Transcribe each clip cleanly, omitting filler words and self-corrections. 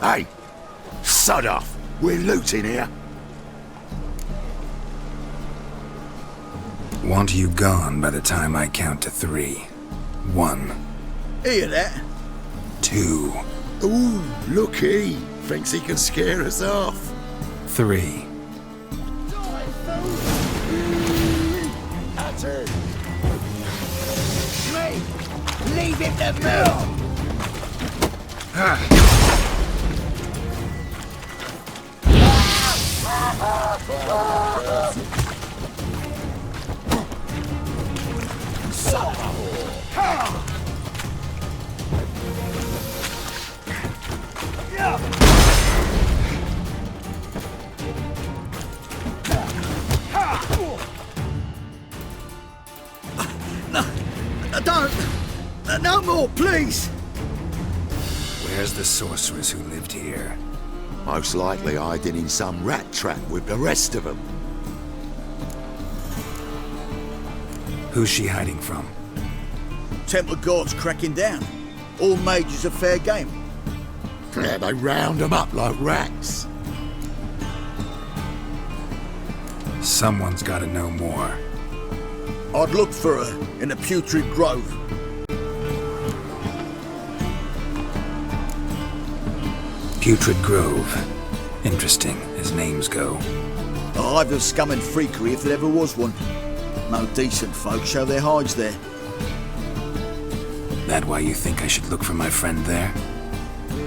Hey, sod off. We're looting here. Want you gone by the time I count to 3. 1. Hear that? 2. Ooh, look he. Thinks he can scare us off. 3. That's it. Leave him to move! No more, please! Where's the sorceress who lived here? Most likely hiding in some rat trap with the rest of them. Who's she hiding from? Temple Guard's cracking down. All mages are fair game. Yeah, they round them up like rats. Someone's gotta know more. I'd look for her in the Putrid Grove. Putrid Grove. Interesting, as names go. A hive of scum and freakery if there ever was one. No decent folk show their hides there. That why you think I should look for my friend there?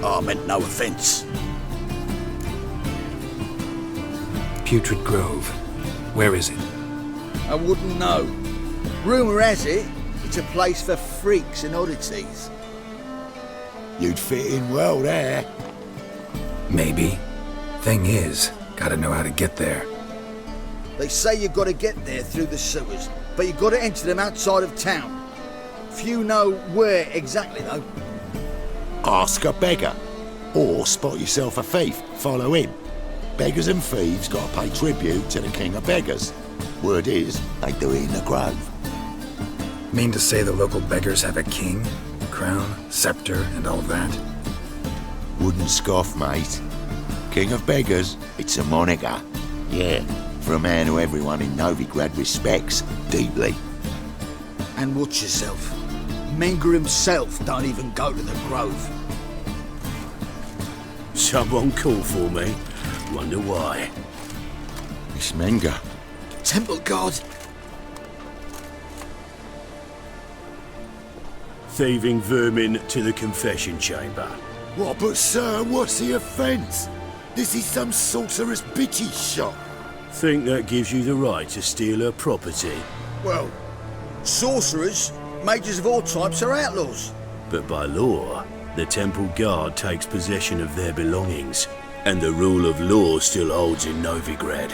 I meant no offence. Putrid Grove. Where is it? I wouldn't know. Rumour has it, it's a place for freaks and oddities. You'd fit in well there. Maybe. Thing is, gotta know how to get there. They say you've got to get there through the sewers, but you've got to enter them outside of town. Few know where exactly, though. Ask a beggar. Or spot yourself a thief. Follow him. Beggars and thieves got to pay tribute to the king of beggars. Word is, they do it in the grove. Mean to say the local beggars have a king, crown, scepter, and all that? Wouldn't scoff, mate. King of beggars, it's a moniker. Yeah, for a man who everyone in Novigrad respects deeply. And watch yourself. Menger himself don't even go to the grove. Someone called for me. Wonder why. It's Menger. Temple Guard. Thieving vermin to the confession chamber. What, but sir, what's the offence? This is some sorcerer's bitchy shop. Think that gives you the right to steal her property? Well, sorcerers, mages of all types are outlaws. But by law, the temple guard takes possession of their belongings, and the rule of law still holds in Novigrad.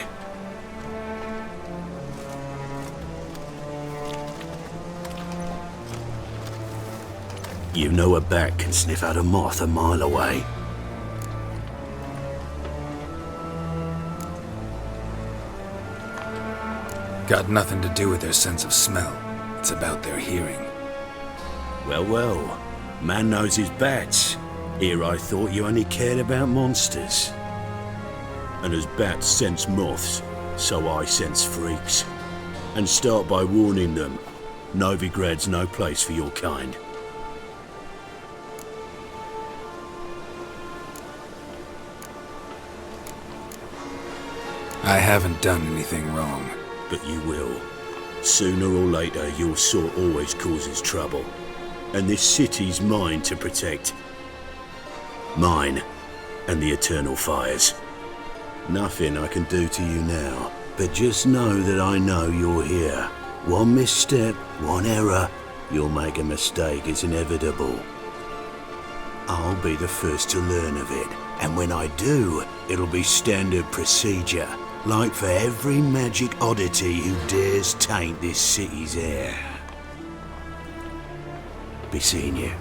You know a bat can sniff out a moth a mile away. Got nothing to do with their sense of smell. It's about their hearing. Well, well, man knows his bats. Here I thought you only cared about monsters. And as bats sense moths, so I sense freaks. And start by warning them, Novigrad's no place for your kind. I haven't done anything wrong. But you will. Sooner or later, your sort always causes trouble. And this city's mine to protect. Mine and the eternal fires. Nothing I can do to you now, but just know that I know you're here. One misstep, one error, you'll make a mistake, it's inevitable. I'll be the first to learn of it, and when I do, it'll be standard procedure. Like for every magic oddity who dares taint this city's air. Be seeing you.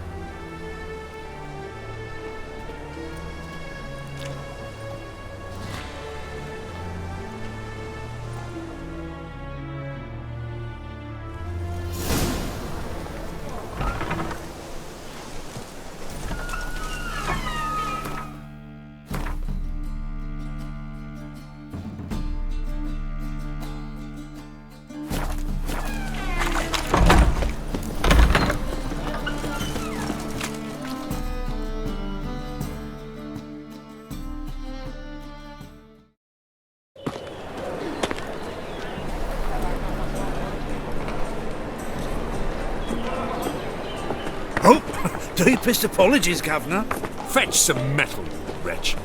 Oh, deepest apologies, Governor. Fetch some metal, you wretch.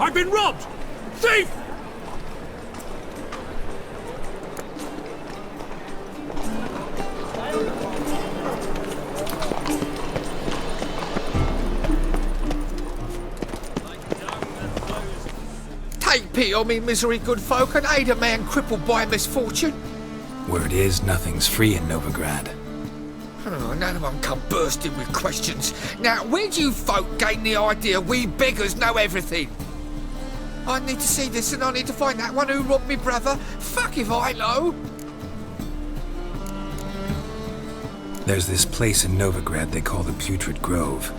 I've been robbed! Thief! Take pity on me, misery, good folk, and aid a man crippled by misfortune. Word is, nothing's free in Novigrad. Oh, none one come bursting with questions. Now, where do you folk gain the idea we beggars know everything? I need to see this and I need to find that one who robbed me brother. Fuck if I know. There's this place in Novigrad they call the Putrid Grove.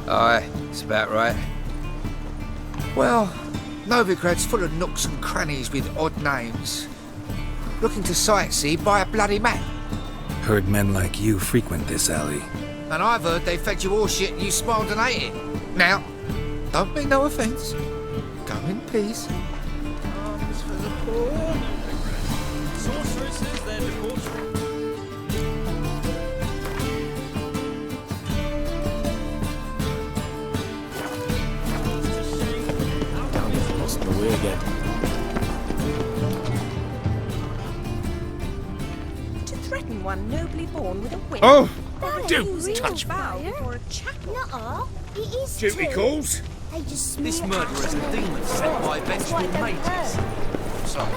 Aye, it's about right. Well, Novigrad's full of nooks and crannies with odd names. Looking to sightsee, buy a bloody map. Heard men like you frequent this alley. And I've heard they fed you all shit and you smiled and ate it. Now, don't mean no offence. Go in peace. Arms for the poor. Sorceresses, they're debauchery. Lost my way again. To threaten one nobly born with a whip. Oh, Don't touch me. For a chapel. Nuh-uh, it is duty too. calls. They just smear This murderer is a demon sent by vengeful mages. Sorry,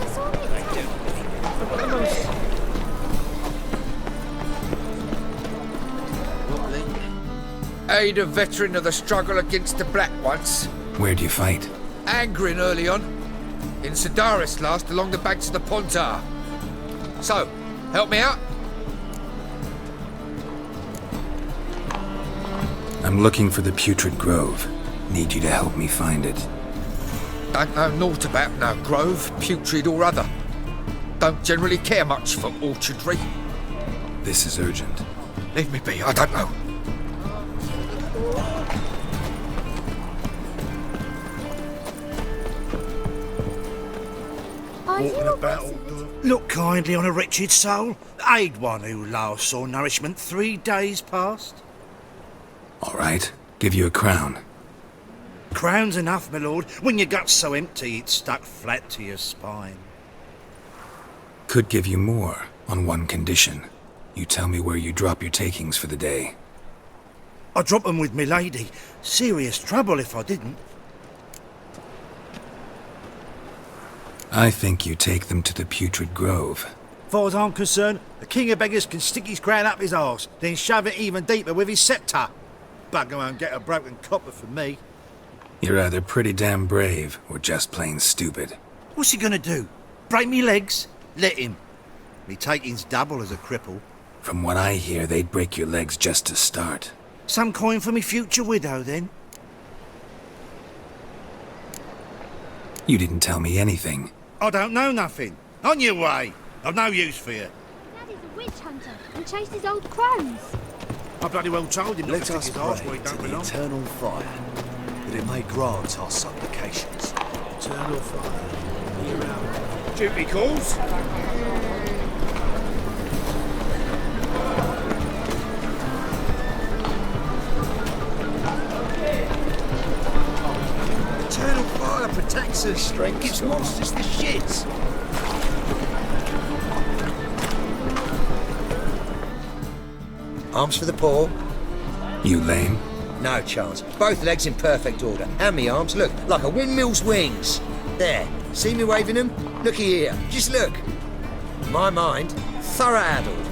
they do. Aid a veteran of the struggle against the Black once. Where do you fight? Angrin early on. In Sedaris last, along the banks of the Pontar. So, help me out? I'm looking for the Putrid Grove. Need you to help me find it. Don't know naught about no grove, putrid or other. Don't generally care much for orchardry. This is urgent. Leave me be, I don't know. Are you a Battle. Look kindly on a wretched soul. Aid one who last saw nourishment 3 days past. All right, give you a crown. Crown's enough, my lord, when your gut's so empty it's stuck flat to your spine. Could give you more, on one condition. You tell me where you drop your takings for the day. I'd drop 'em with me lady. Serious trouble if I didn't. I think you take them to the Putrid Grove. Far as I'm concerned, the king of beggars can stick his crown up his arse, then shove it even deeper with his sceptre. Bugger won't get a broken copper from me. You're either pretty damn brave, or just plain stupid. What's he gonna do? Break me legs? Let him. Me taking's double as a cripple. From what I hear, they'd break your legs just to start. Some coin for me future widow, then? You didn't tell me anything. I don't know nothing. On your way. I've no use for you. Daddy's a witch hunter and chases old crones. I bloody well told him not Let to us stick his arse pray where he to don't the belong. eternal fire, that it may grant our supplications. Eternal fire, year round. Duty calls. Eternal fire protects us. Strength Gives God. monsters the shits. Arms for the poor. You lame? No chance. Both legs in perfect order. And me arms, look, like a windmill's wings. There. See me waving them? Looky here. Just look. My mind, thorough addled.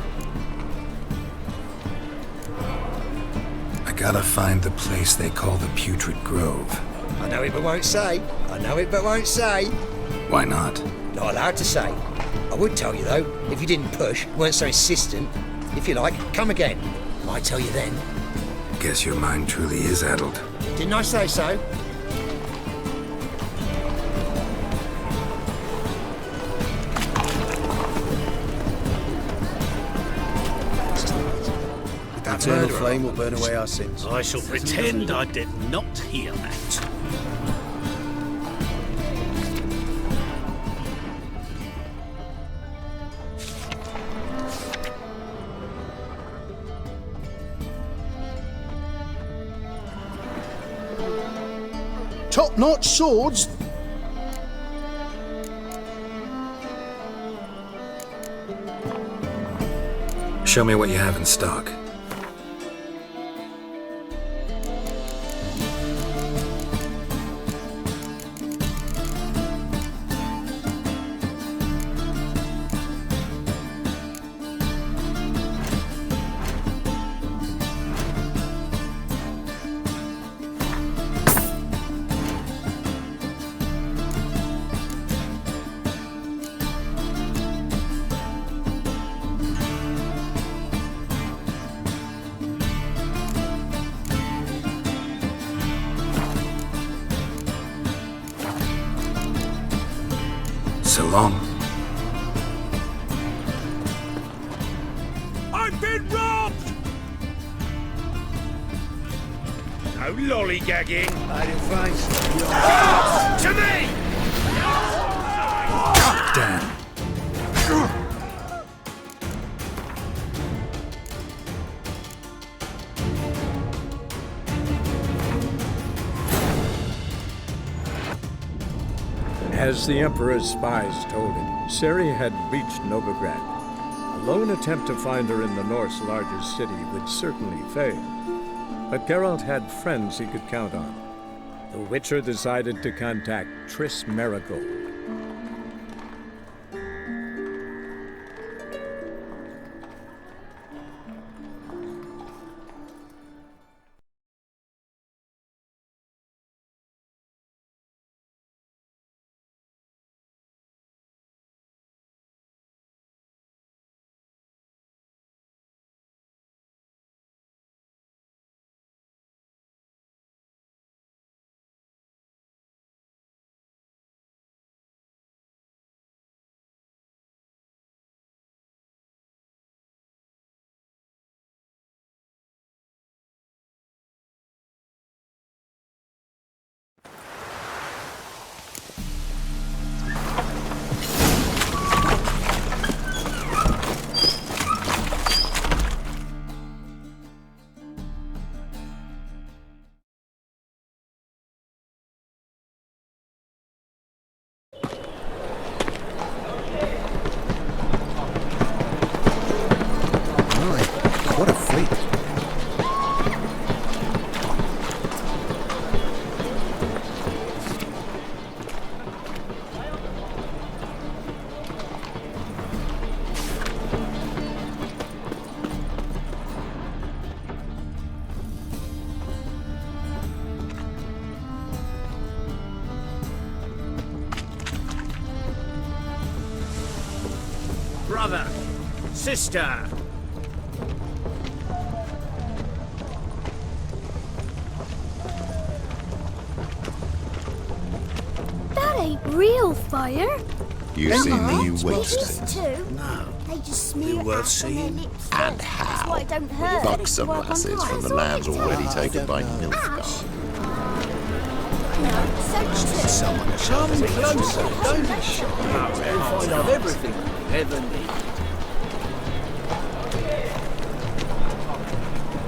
I gotta find the place they call the Putrid Grove. I know it but won't say. I know it but won't say. Why not? Not allowed to say. I would tell you though, if you didn't push, weren't so insistent. If you like, come again. Might tell you then. Guess your mind truly is addled. Didn't I say so? The eternal flame will burn away our sins. I shall pretend I did not hear that. not swords. Show me what you have in stock. So long. I've been robbed! No lollygagging. Hiding face. To me! God damn. As the Emperor's spies told him, Ciri had reached Novigrad. A lone attempt to find her in the North's largest city would certainly fail. But Geralt had friends he could count on. The Witcher decided to contact Triss Merigold. What a fleet. Brother, sister. That ain't real fire. You seen the new It waste? is too. No. They just smear You're it worth out on their seeing. lips. And That's how? why it don't hurt. Fuck It's some work on lasses from life. the lands already I taken by don't know. Nilfgaard. No, so true. Someone to Come closer, don't be shy. You'll find out everything you ever need.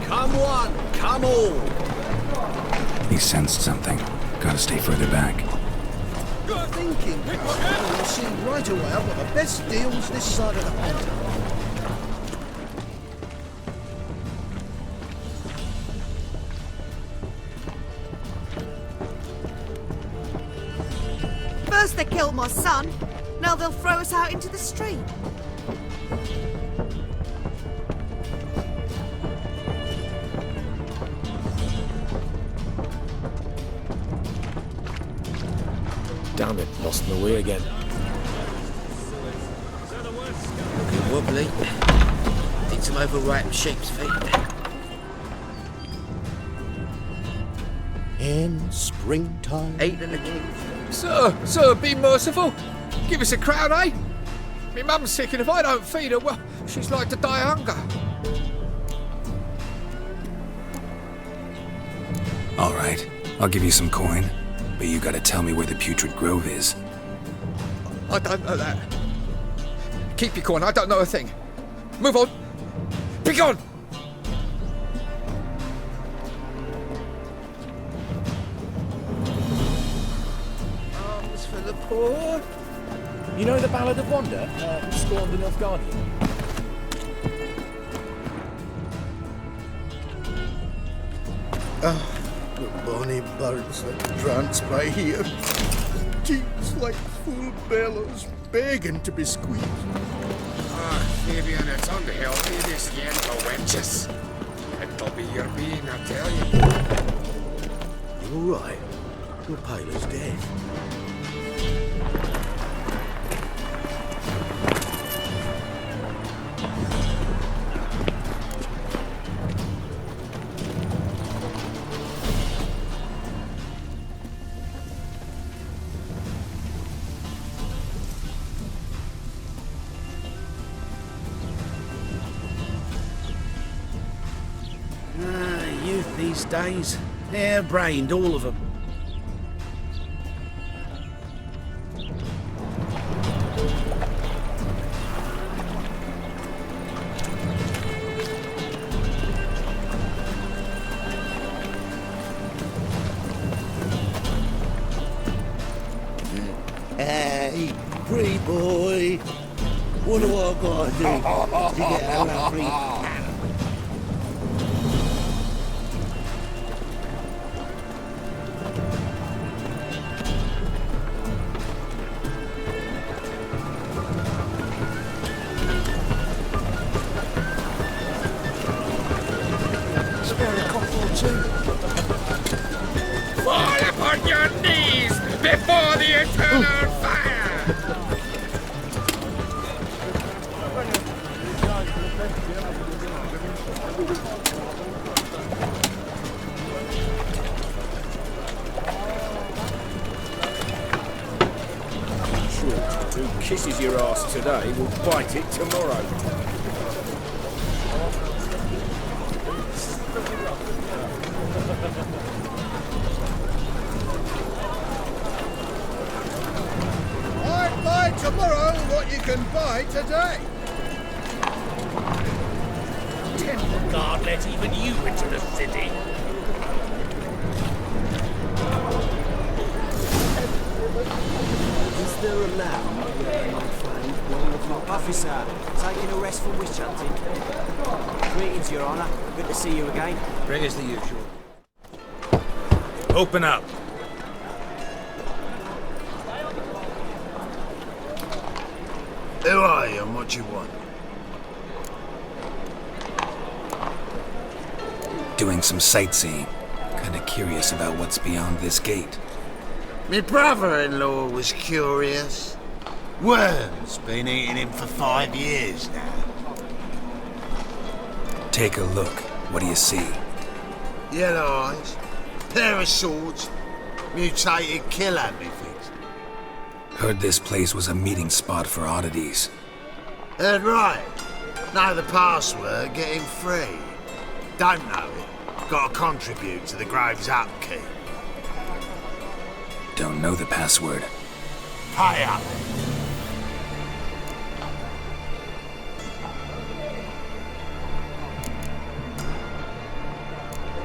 Come one, come all. He sensed something. Gotta stay further back. Good thinking. You'll see right away I've got the best deals this side of the pond. First they killed my son, now they'll throw us out into the street. Damn it, lost my way again. Looking wobbly. Think some overripe sheep's feet. In springtime. Eight and a king. Sir, be merciful. Give us a crown, eh? Me mum's sick, and if I don't feed her, well, she's like to die of hunger. All right, I'll give you some coin, but you gotta tell me where the Putrid Grove is. I don't know that. Keep your coin, I don't know a thing. Move on. Be gone! What? You know the Ballad of Wanda, who stormed the Nilfgaardian? The bonny birds that prance by here. Cheeks like full bellows, begging to be squeezed. Fabian, it's unhealthy, this gentle wenches. It'll be your being, I tell you. You all right? Your pilot's dead. Youth these days. Hair-brained, all of them. Hey, free boy. What do I gotta do to get a lovely hat? Fall upon your knees before the eternal fire! Who kisses your ass today will bite it tomorrow. I'd buy tomorrow what you can buy today. Temple Guard let even you into the city. Is there a lamb, my friend? Officer, taking a rest from witch hunting. Greetings, Your Honour. Good to see you again. Bring us the usual. Open up. Who are you and what you want? Doing some sightseeing. Kinda curious about what's beyond this gate. My brother-in-law was curious. Worms been eating him for 5 years now. Take a look. What do you see? Yellow eyes, pair of swords, mutated killer, methinks. Heard this place was a meeting spot for oddities. Heard right. Know the password, get him free. Don't know it, gotta contribute to the Grove's upkeep. Don't know the password. Pay up.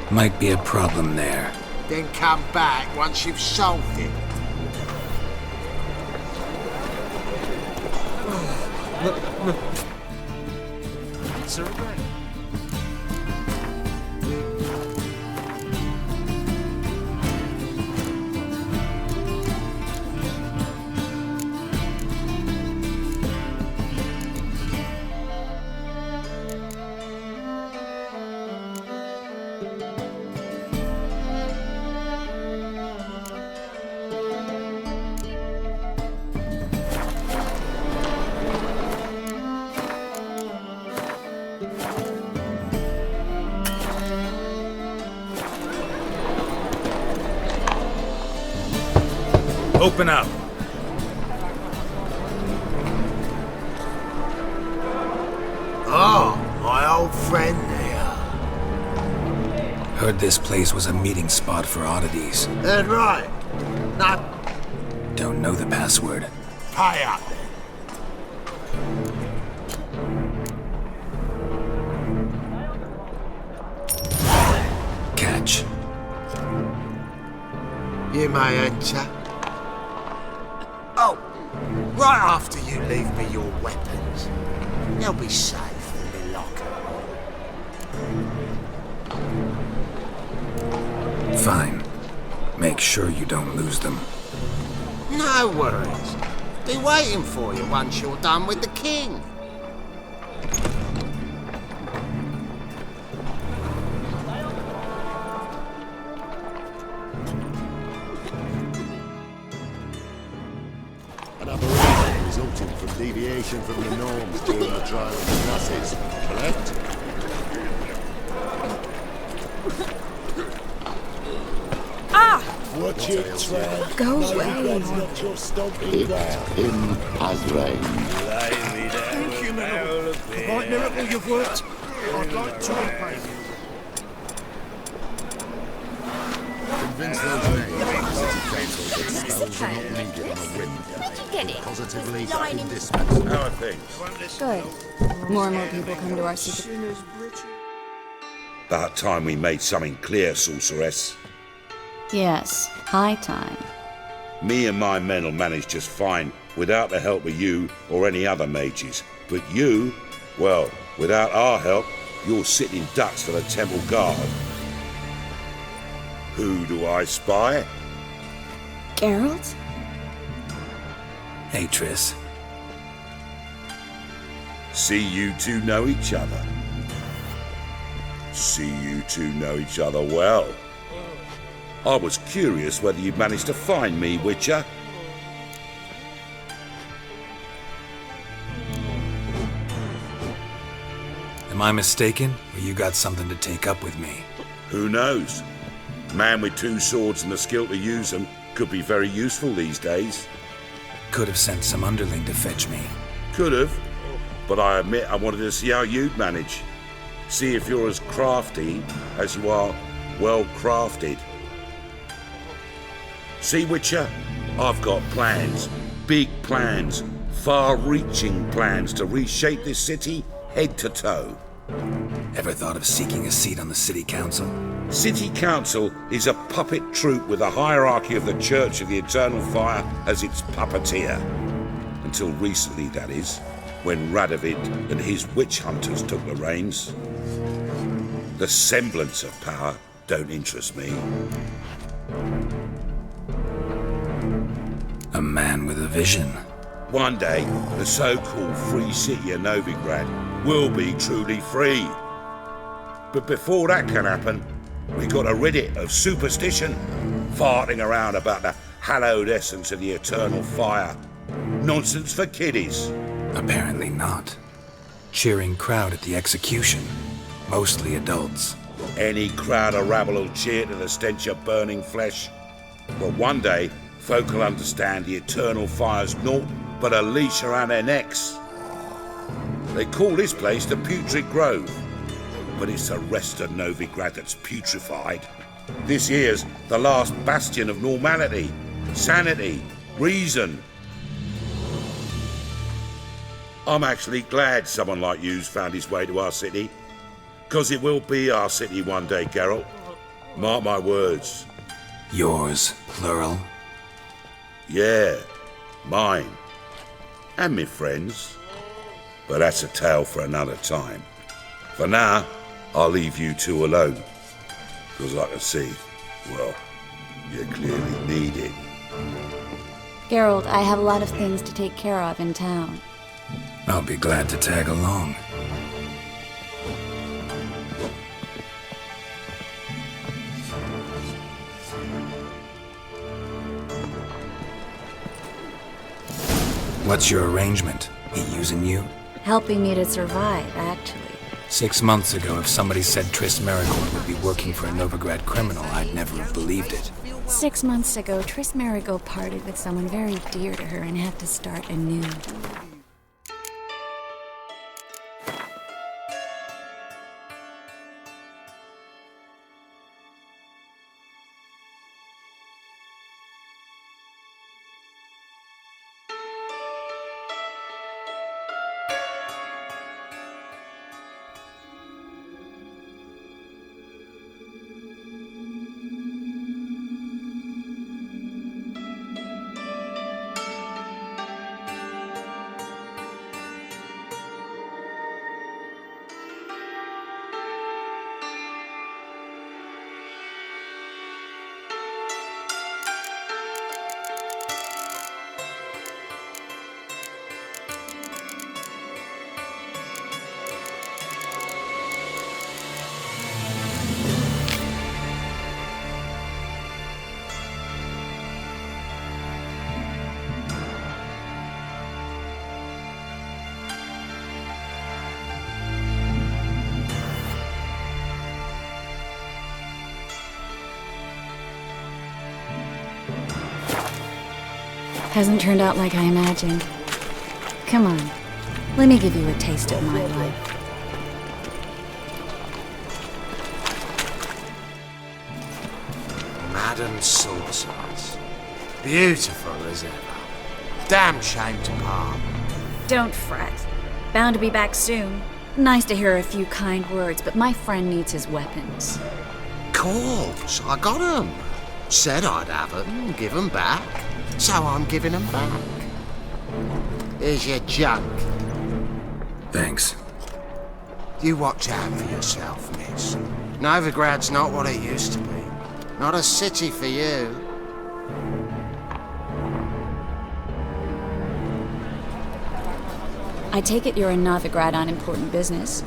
Might be a problem there. Then come back once you've solved it. Será? Open up. Oh, my old friend here. Heard this place was a meeting spot for oddities. Heard right. No. Don't know the password. Pay up then. Catch. You may enter. Right after you leave me your weapons. They'll be safe in the locker. Fine. Make sure you don't lose them. No worries. Be waiting for you once you're done with the king. An aberration resulting from deviation from the norms during the trial of the classes, correct? Watch it, Trev. Go away. Not your stomping ground. In as rain. Thank you, Miracle. Right, Miracle, you've worked. I'd like to repay you. Convince those names that city council that spells are not needed on a whim. Get it? Positively Line in- dismissed. How are things? Good. More and more people come to our secret. About time we made something clear, sorceress. Yes, high time. Me and my men will manage just fine without the help of you or any other mages. But you, well, without our help, you're sitting ducks for the temple guard. Who do I spy? Geralt? Hey, Triss. See you two know each other. See you two know each other well. I was curious whether you'd managed to find me, Witcher. Am I mistaken, or you got something to take up with me? Who knows? A man with two swords and the skill to use them could be very useful these days. Could have sent some underling to fetch me. Could have, but I admit I wanted to see how you'd manage. See if you're as crafty as you are well crafted. See, Witcher, I've got plans, big plans, far-reaching plans to reshape this city head to toe. Ever thought of seeking a seat on the city council? City council is a puppet troupe with the hierarchy of the Church of the Eternal Fire as its puppeteer. Until recently, that is, when Radovid and his witch hunters took the reins. The semblance of power don't interest me. A man with a vision. One day, the so-called free city of Novigrad will be truly free. But before that can happen, we got to rid it of superstition, farting around about the hallowed essence of the eternal fire. Nonsense for kiddies. Apparently not. Cheering crowd at the execution. Mostly adults. Any crowd of rabble will cheer to the stench of burning flesh. But one day, folk will understand the eternal fire's naught but a leash around their necks. They call this place the Putrid Grove, but it's the rest of Novigrad that's putrefied. This here's the last bastion of normality, sanity, reason. I'm actually glad someone like you's found his way to our city, 'cause it will be our city one day, Geralt. Mark my words. Yours, plural? Yeah, mine. And me friends. But that's a tale for another time. For now, I'll leave you two alone. 'Cause I can see, well, you clearly need it. Geralt, I have a lot of things to take care of in town. I'll be glad to tag along. What's your arrangement? He using you? Helping me to survive, actually. 6 months ago, if somebody said Triss Marigold would be working for a Novigrad criminal, I'd never have believed it. 6 months ago, Triss Marigold parted with someone very dear to her and had to start anew. Hasn't turned out like I imagined. Come on, let me give you a taste of my life. Madam Saucers. Beautiful as ever. Damn shame to part. Don't fret. Bound to be back soon. Nice to hear a few kind words, but my friend needs his weapons. Course, I got 'em. Said I'd have 'em, give 'em back. So I'm giving 'em back. Here's your junk. Thanks. You watch out for yourself, miss. Novigrad's not what it used to be. Not a city for you. I take it you're in Novigrad on important business.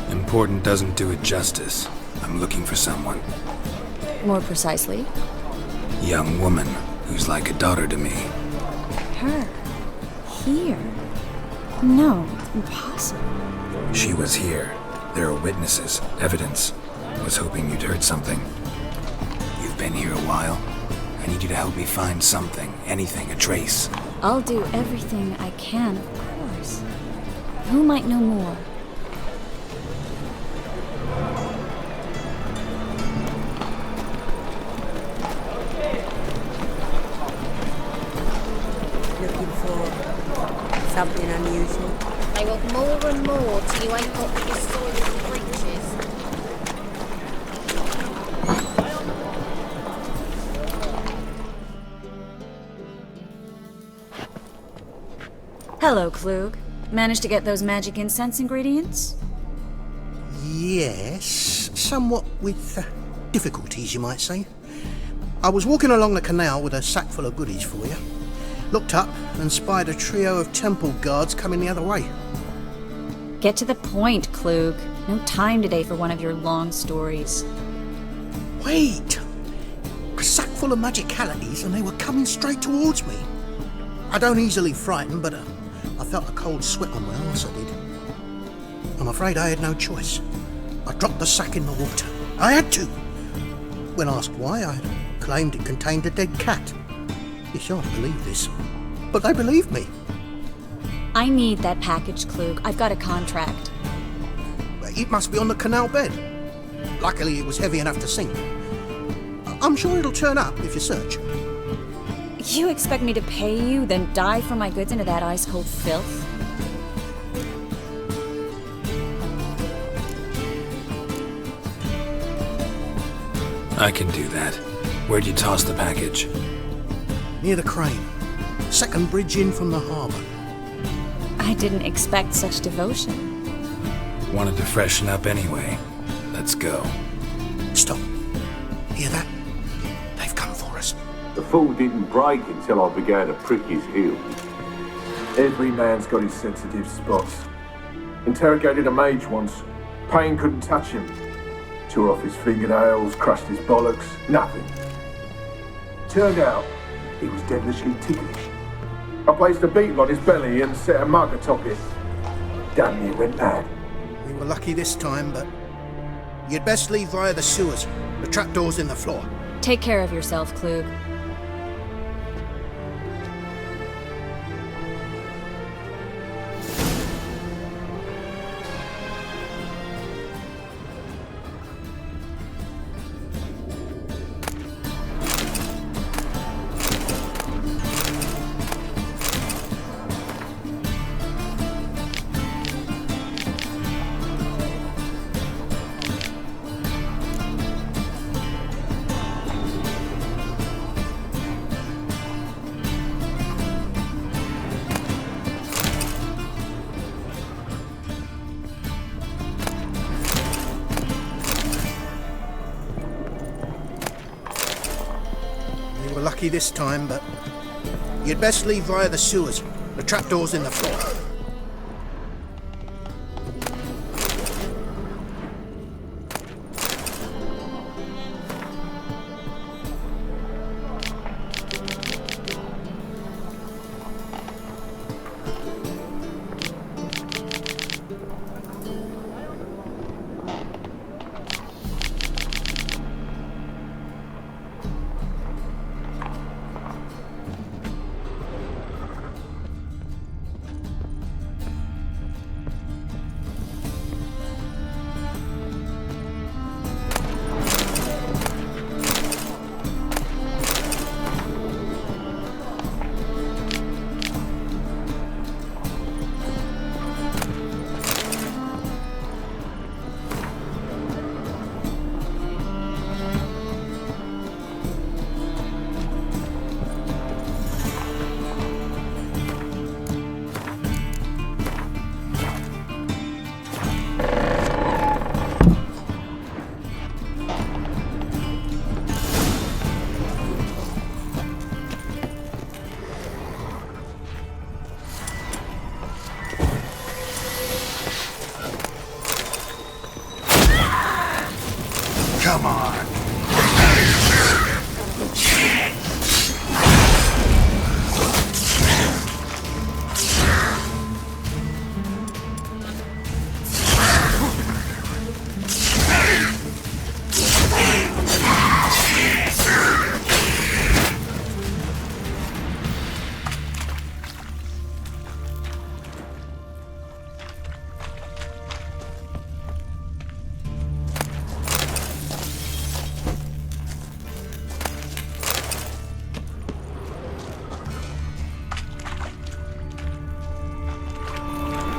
Important doesn't do it justice. I'm looking for someone. More precisely? Young woman who's like a daughter to me. Her? Here? No, impossible. She was here. There are witnesses, evidence. Was hoping you'd heard something. You've been here a while. I need you to help me find something, anything, a trace. I'll do everything I can, of course. Who might know more? Looking for something unusual? They want more and more till you ain't got your soiled creatures. Hello, Klug. Managed to get those magic incense ingredients? Yes, somewhat with difficulties, you might say. I was walking along the canal with a sack full of goodies for you. Looked up and spied a trio of temple guards coming the other way. Get to the point, Klug. No time today for one of your long stories. Wait! A sack full of magicalities and they were coming straight towards me. I don't easily frighten, but I felt a cold sweat on my arse, I did. I'm afraid I had no choice. I dropped the sack in the water. I had to. When asked why, I claimed it contained a dead cat. You shan't believe this, but they believed me. I need that package, Klug. I've got a contract. It must be on the canal bed. Luckily, it was heavy enough to sink. I'm sure it'll turn up if you search. You expect me to pay you, then dive for my goods into that ice-cold filth? I can do that. Where'd you toss the package? Near the crane. Second bridge in from the harbour. I didn't expect such devotion. Wanted to freshen up anyway. Let's go. Stop. Hear that? They've come for us. The fool didn't break until I began to prick his heel. Every man's got his sensitive spots. Interrogated a mage once. Pain couldn't touch him. Tore off his fingernails, crushed his bollocks, nothing. Turned out, he was devilishly ticklish. I placed a beetle on his belly and set a mug atop it. Damn near went mad. We were lucky this time, but you'd best leave via the sewers. The trapdoor's in the floor. Take care of yourself, Klug. Lucky this time, but you'd best leave via the sewers. The trapdoor's in the floor.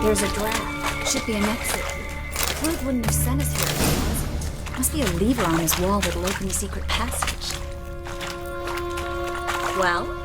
There's a draft. Should be an exit. Floyd wouldn't have sent us here if it wasn't. Must be a lever on his wall that'll open the secret passage. Well?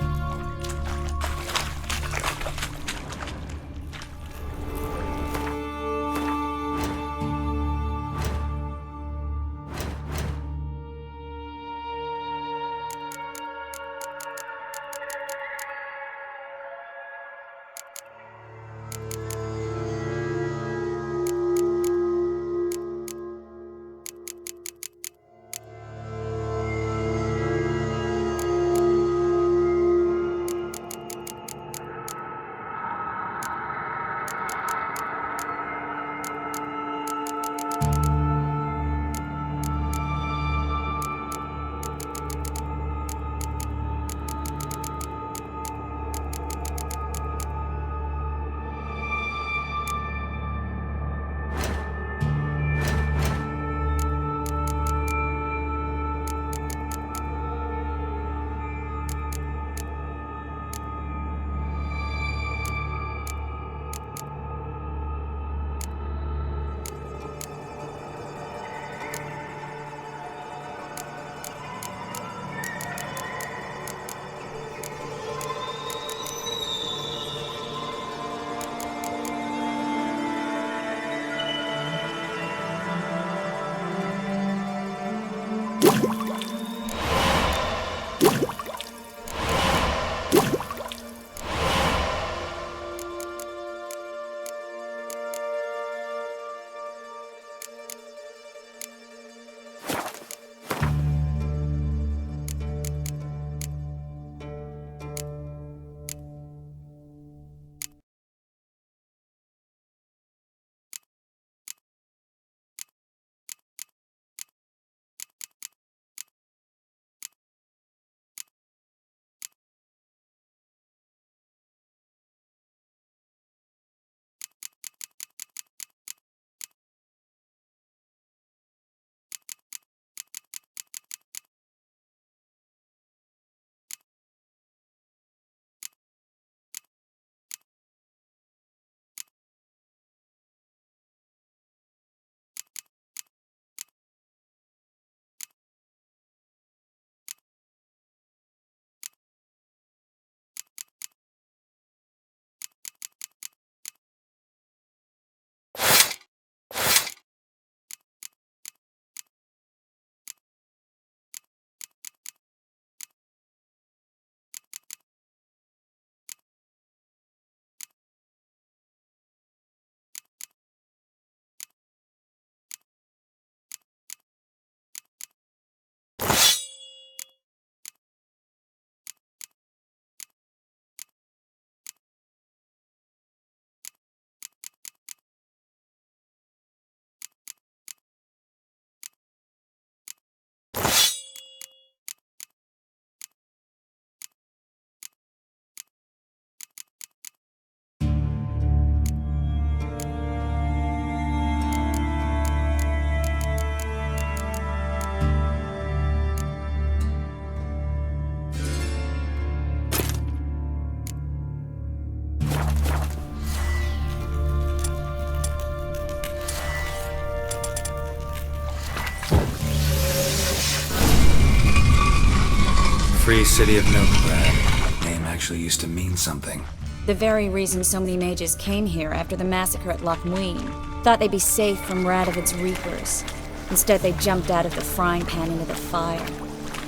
Free city of Novigrad. Name actually used to mean something. The very reason so many mages came here after the massacre at Loch Muin. Thought they'd be safe from Radovid's reapers. Instead, they jumped out of the frying pan into the fire.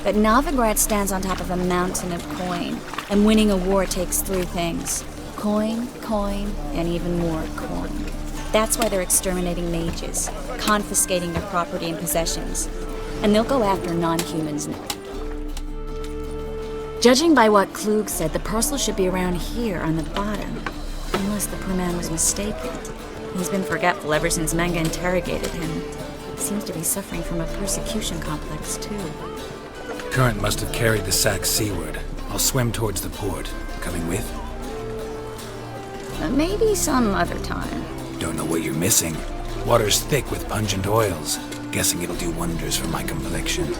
But Novigrad stands on top of a mountain of coin, and winning a war takes three things. Coin, coin, and even more coin. That's why they're exterminating mages, confiscating their property and possessions. And they'll go after non-humans now. Judging by what Klug said, the parcel should be around here on the bottom. Unless the poor man was mistaken. He's been forgetful ever since Manga interrogated him. Seems to be suffering from a persecution complex, too. Current must have carried the sack seaward. I'll swim towards the port. Coming with? Maybe some other time. Don't know what you're missing. Water's thick with pungent oils. Guessing it'll do wonders for my complexion.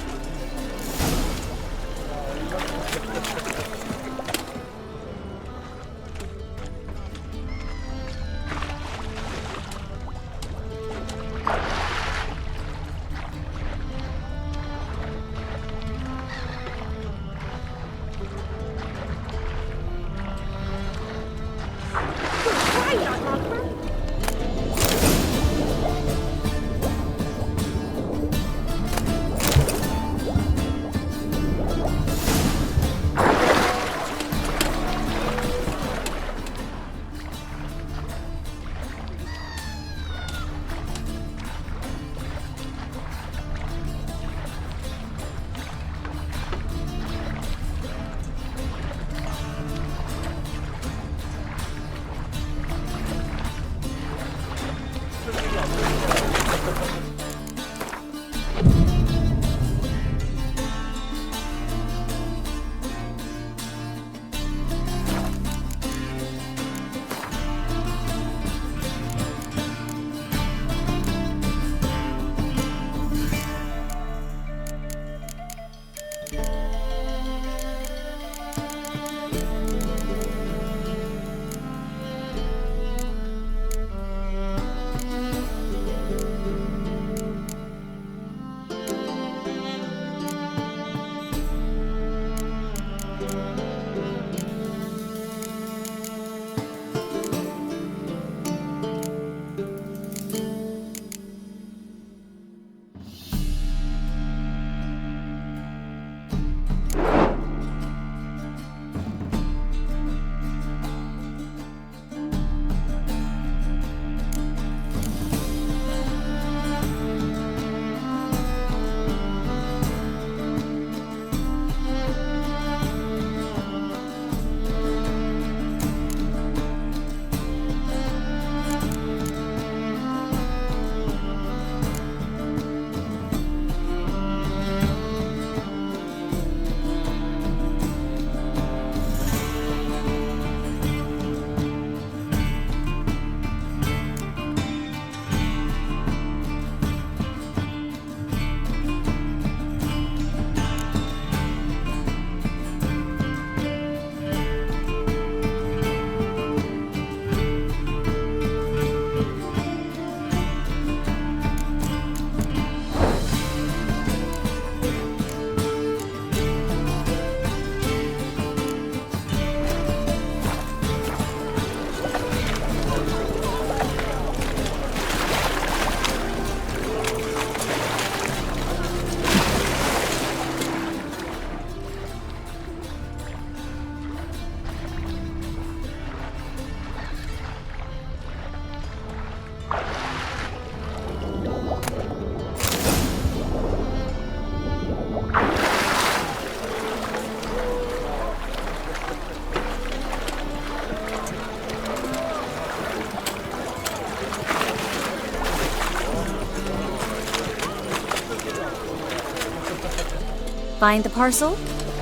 Find the parcel?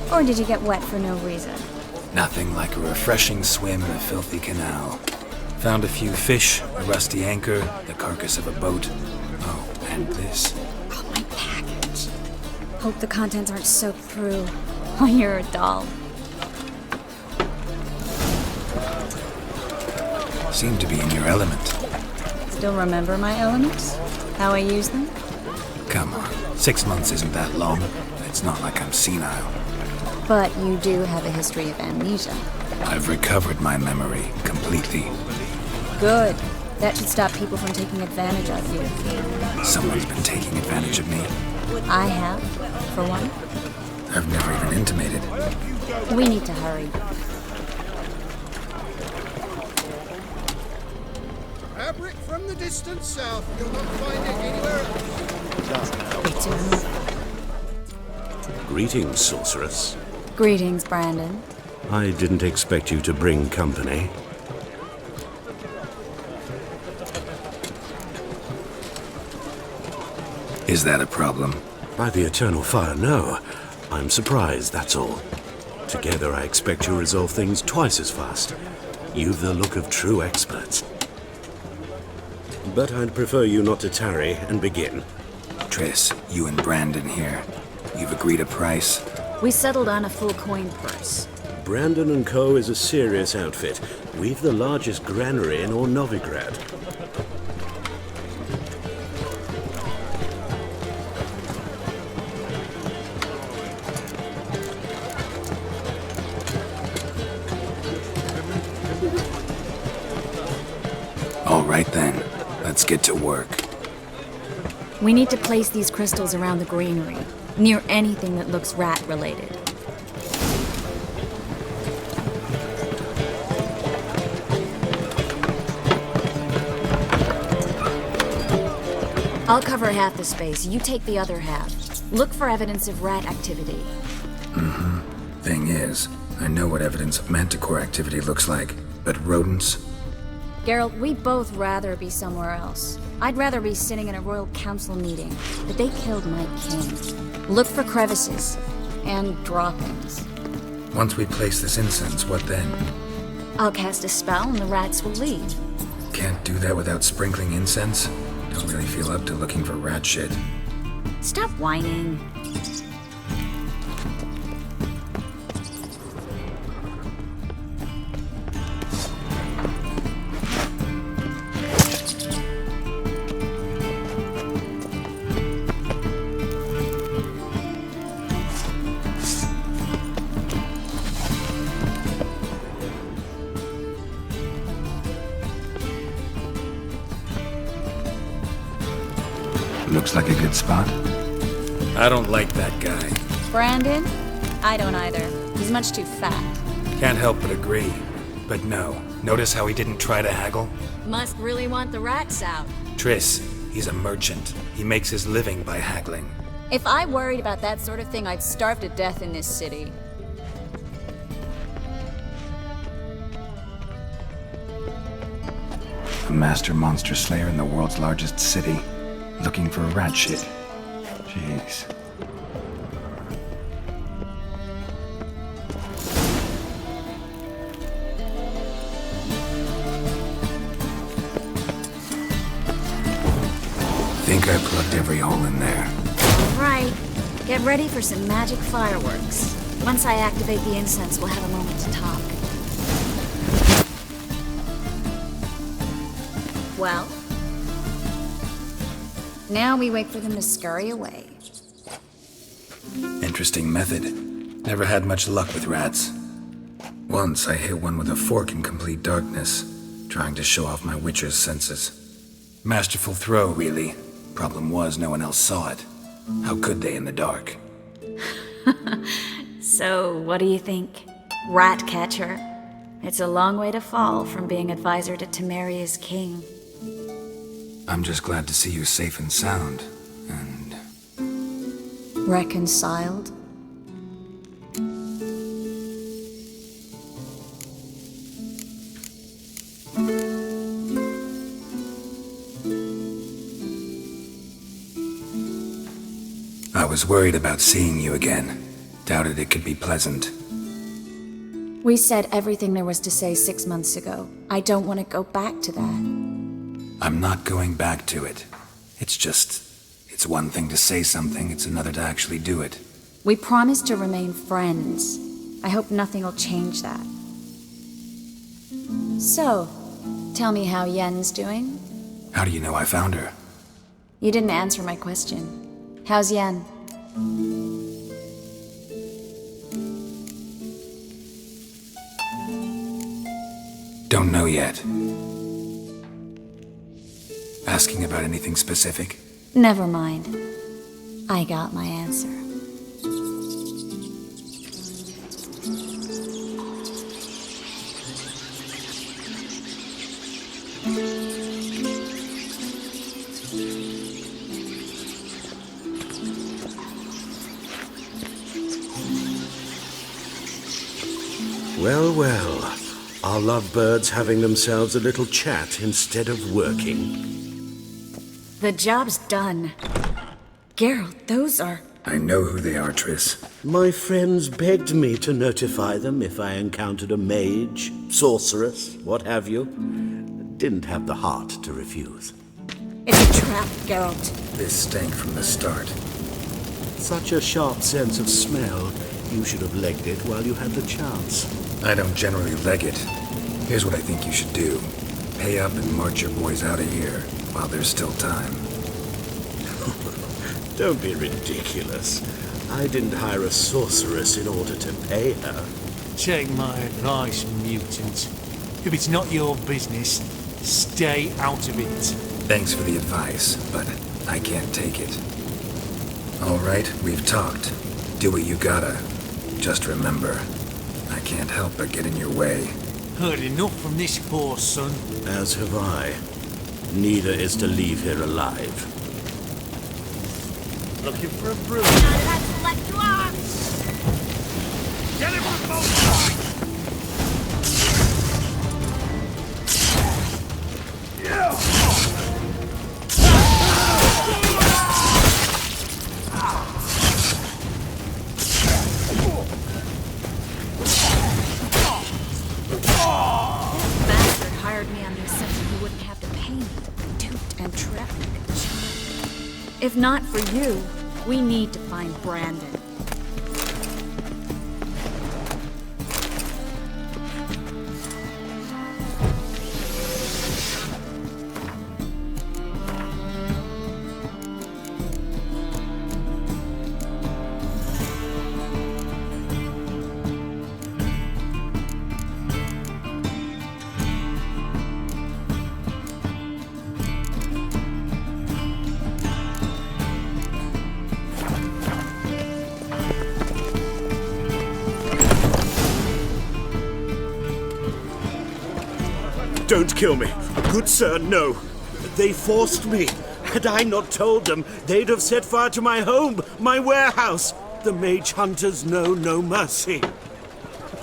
Or did you get wet for no reason? Nothing like a refreshing swim in a filthy canal. Found a few fish, a rusty anchor, the carcass of a boat. Oh, and this. Oh, my package. Hope the contents aren't soaked through. Oh, you're a doll. Seem to be in your element. Still remember my elements? How I use them? Come on, 6 months isn't that long. It's not like I'm senile. But you do have a history of amnesia. I've recovered my memory completely. Good. That should stop people from taking advantage of you. Someone's been taking advantage of me. I have, for one. I've never even intimated. We need to hurry. Fabric from the distant south. You'll not find it anywhere else. Greetings, sorceress. Greetings, Brandon. I didn't expect you to bring company. Is that a problem? By the eternal fire, no. I'm surprised, that's all. Together, I expect you resolve things twice as fast. You've the look of true experts. But I'd prefer you not to tarry and begin. Triss, you and Brandon here. You've agreed a price? We settled on a full coin purse. Brandon & Co. is a serious outfit. We've the largest granary in all Novigrad. All right then, let's get to work. We need to place these crystals around the granary, near anything that looks rat-related. I'll cover half the space, you take the other half. Look for evidence of rat activity. Mm-hmm. Thing is, I know what evidence of manticore activity looks like, but rodents? Geralt, we'd both rather be somewhere else. I'd rather be sitting in a royal council meeting, but they killed my king. Look for crevices and droppings. Once we place this incense, what then? I'll cast a spell and the rats will leave. Can't do that without sprinkling incense? Don't really feel up to looking for rat shit. Stop whining. Looks like a good spot. I don't like that guy. Brandon? I don't either. He's much too fat. Can't help but agree. But no, notice how he didn't try to haggle? Must really want the rats out. Triss, he's a merchant. He makes his living by haggling. If I worried about that sort of thing, I'd starve to death in this city. A master monster slayer in the world's largest city. Looking for rat shit. Jeez. Think I plugged every hole in there. Right. Get ready for some magic fireworks. Once I activate the incense, we'll have a moment to talk. Well? Now we wait for them to scurry away. Interesting method. Never had much luck with rats. Once I hit one with a fork in complete darkness, trying to show off my witcher's senses. Masterful throw, really. Problem was, no one else saw it. How could they in the dark? So, what do you think? Rat catcher? It's a long way to fall from being advisor to Temeria's king. I'm just glad to see you safe and sound, and... Reconciled? I was worried about seeing you again. Doubted it could be pleasant. We said everything there was to say 6 months ago. I don't want to go back to that. I'm not going back to it. It's one thing to say something, it's another to actually do it. We promised to remain friends. I hope nothing will change that. So, tell me how Yen's doing? How do you know I found her? You didn't answer my question. How's Yen? Don't know yet. Asking about anything specific? Never mind. I got my answer. Well, well. Our lovebirds having themselves a little chat instead of working. The job's done. Geralt, those are... I know who they are, Triss. My friends begged me to notify them if I encountered a mage, sorceress, what have you. Didn't have the heart to refuse. It's a trap, Geralt. This stank from the start. Such a sharp sense of smell. You should have legged it while you had the chance. I don't generally leg it. Here's what I think you should do. Pay up and march your boys out of here while there's still time. Don't be ridiculous. I didn't hire a sorceress in order to pay her. Take my advice, mutant. If it's not your business, stay out of it. Thanks for the advice, but I can't take it. All right, we've talked. Do what you gotta. Just remember, I can't help but get in your way. Heard enough from this poor son. As have I. Neither is to leave here alive. Looking for a broom. Let's let you out! Get him on both sides! Bastard hired me on the assumption he wouldn't have to pay me. Duped and trapped like a child. If not for you, we need to find Brandon. Don't kill me. Good sir, no. They forced me. Had I not told them, they'd have set fire to my home, my warehouse. The mage hunters know no mercy.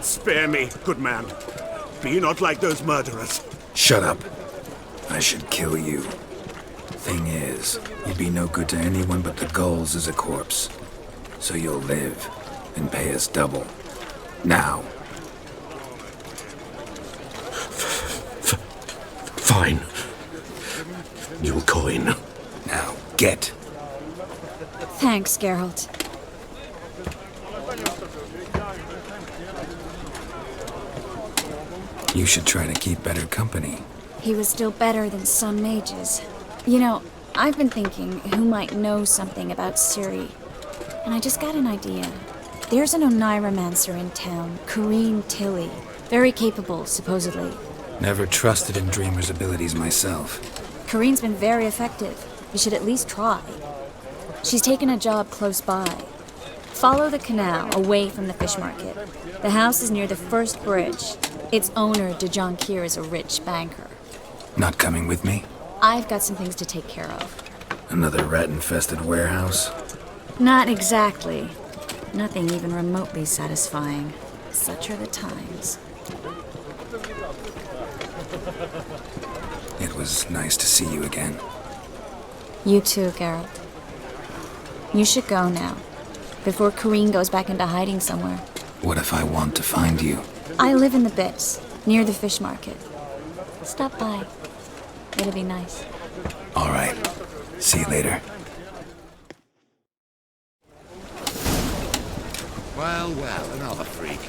Spare me, good man. Be not like those murderers. Shut up. I should kill you. Thing is, you'd be no good to anyone but the gulls as a corpse. So you'll live and pay us double. Now. Fine. Your coin. Now, get. Thanks, Geralt. You should try to keep better company. He was still better than some mages. You know, I've been thinking who might know something about Ciri. And I just got an idea. There's an Oneiromancer in town, Corrine Tilly. Very capable, supposedly. Never trusted in Dreamer's abilities myself. Corrine's been very effective. You should at least try. She's taken a job close by. Follow the canal, away from the fish market. The house is near the first bridge. Its owner, de Jonquier, is a rich banker. Not coming with me? I've got some things to take care of. Another rat-infested warehouse? Not exactly. Nothing even remotely satisfying. Such are the times. It was nice to see you again. You too, Geralt. You should go now. before Kareen goes back into hiding somewhere. What if I want to find you? I live in the bits, near the fish market. Stop by. It'll be nice. All right. See you later. Well, well, another freak.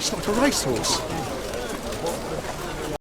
It's like a racehorse.